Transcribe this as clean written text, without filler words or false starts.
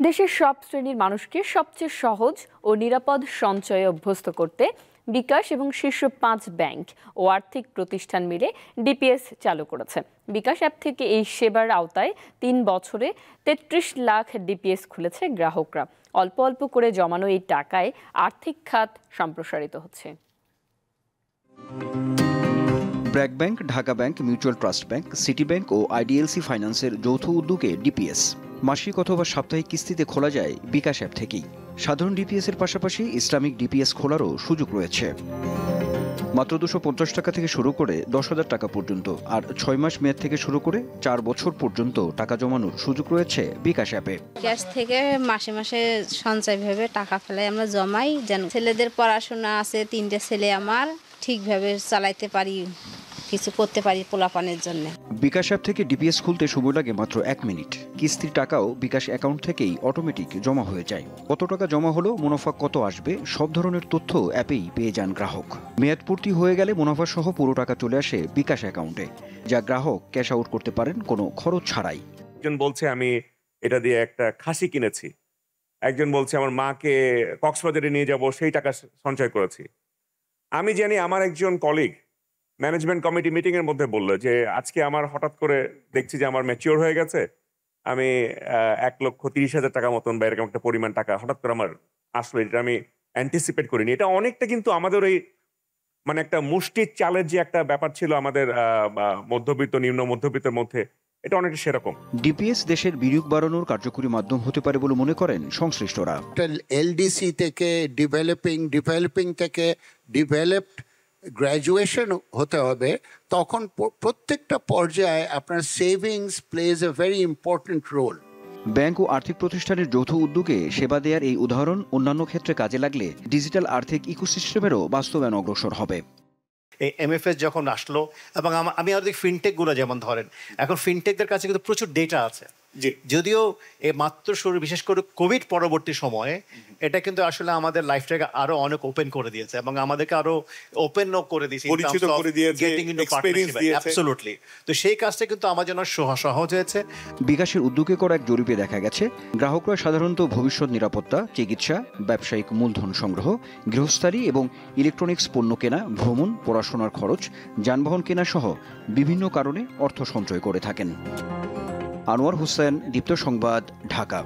দেশের সব শ্রেণীর মানুষকে সবচেয়ে সহজ ও নিরাপদ সঞ্চয়ে অভ্যস্ত করতে বিকাশ এবং শীর্ষ 5 ব্যাংক ও আর্থিক প্রতিষ্ঠান মিলে ডিপিএস চালু করেছে। বিকাশ অ্যাপ থেকে এই সেবার আওতায় 3 বছরে 33 লাখ ডিপিএস খুলেছে গ্রাহকরা। অল্প অল্প করে জমানো এই টাকায় আর্থিক খাত সম্প্রসারিত হচ্ছে। BRAC bank, Dhaka bank, mutual trust bank, city bank ও আইডিএলসি ফাইন্যান্সের যৌথ উদ্যোগে ডিপিএস মাসিক অথবা সাপ্তাহিক কিস্তিতে খোলা যায় বিকাশ অ্যাপ থেকেই। সাধারণ ডিপিএস এর পাশাপাশি ইসলামিক ডিপিএস খোলারও সুযোগ রয়েছে। মাত্র 250 টাকা থেকে শুরু করে 10,000 টাকা পর্যন্ত, আর 6 মাস মেয়াদ থেকে শুরু করে 4 বছর পর্যন্ত টাকা জমানোর সুযোগ রয়েছে বিকাশ অ্যাপে। ক্যাশ থেকে মাসে মাসে সঞ্চয় ভাবে টাকা ফেলাই আমরা জমাই, যেন ছেলেদের পড়াশোনা আছে, 3টে ছেলে আমার, ঠিকভাবে চালাইতে পারি, কিছু করতে পারি পোলাপানের জন্য। বিকাশ অ্যাপ থেকে ডিপিএস খুলতে সময় লাগে মাত্র 1 মিনিট। কিস্তির টাকাও বিকাশ অ্যাকাউন্ট থেকেই অটোমেটিক জমা হয়ে যায়। কত টাকা জমা হলো, মুনাফা কত আসবে, সব ধরনের তথ্য অ্যাপেই পেয়ে যান গ্রাহক। মেয়াদ পূর্তি হয়ে গেলে মুনাফা সহ পুরো টাকা চলে আসে বিকাশ অ্যাকাউন্টে, যা গ্রাহক ক্যাশ আউট করতে পারেন কোনো খরচ ছাড়াই। একজন বলছে আমি এটা দিয়ে একটা খাসি কিনেছি, একজন বলছে আমার মাকে কক্সবাজারে নিয়ে যাব, সেই টাকা সঞ্চয় করেছি। আমি জানি আমার একজন কলিগ ম্যানেজমেন্ট কমিটি মিটিং এর মধ্যে বললো যে আজকে আমার হঠাৎ করে দেখছি যে আমার ম্যাচিওর হয়ে গেছে, আমি 1,30,000 টাকা মতন বা এরকম একটা পরিমাণ টাকা হঠাৎ করে আমার আসলো, এটা আমি অ্যান্টিসিপেট করিনি। এটা অনেকটা কিন্তু আমাদের ওই মানে একটা মুষ্টির চালের যে একটা ব্যাপার ছিল আমাদের মধ্যবিত্ত নিম্ন মধ্যবিত্তের মধ্যে, এটা অনেকটা সেরকম। ডিপিএস দেশের বিনিয়োগ বাড়ানোর কার্যকরী মাধ্যম হতে পারে বলে মনে করেন সংশ্লিষ্টরা। এলডিসি থেকে ডেভেলপিং থেকে ডেভেলপড গ্র্যাজুয়েশন হতে হবে, তখন প্রত্যেকটা পর্যায়ে আপনার savings plays a very important role. Bank ও আর্থিক প্রতিষ্ঠানের যৌথ উদ্যোগে সেবা দেওয়ার এই উদাহরণ অন্যান্য ক্ষেত্রে কাজে লাগলে ডিজিটাল আর্থিক ইকোসিস্টেমেরও বাস্তবায়ন অগ্রসর হবে। এই এমএফএস যখন আসলো, এবং আমি আর দেখি ফিনটেকগুলো যেমন ধরেন, এখন ফিনটেকদের কাছে কিন্তু প্রচুর ডেটা আছে। যদিও এ মাত্র শুরু, বিশেষ করে কোভিড পরবর্তী সময়ে এটা কিন্তু আসলে আমাদের লাইফটাকে আরো অনেক ওপেন করে দিয়েছে এবং আমাদেরকে আরো ওপেন করে দিয়েছে, অ্যাবসলিউটলি। তো সেই কাজটা কিন্তু আমার জন্য সহজ হয়েছে। বিকাশের উদ্যোগে করা এক জরিপে দেখা গেছে গ্রাহকরা সাধারণত ভবিষ্যৎ নিরাপত্তা, চিকিৎসা, ব্যবসায়িক মূলধন সংগ্রহ, গৃহস্থালী এবং ইলেকট্রনিক্স পণ্য কেনা, ভ্রমণ, পড়াশোনার খরচ, যানবাহন কেনা সহ বিভিন্ন কারণে অর্থ সঞ্চয় করে থাকেন। আনোয়ার হোসেন, দীপ্ত সংবাদ, ঢাকা।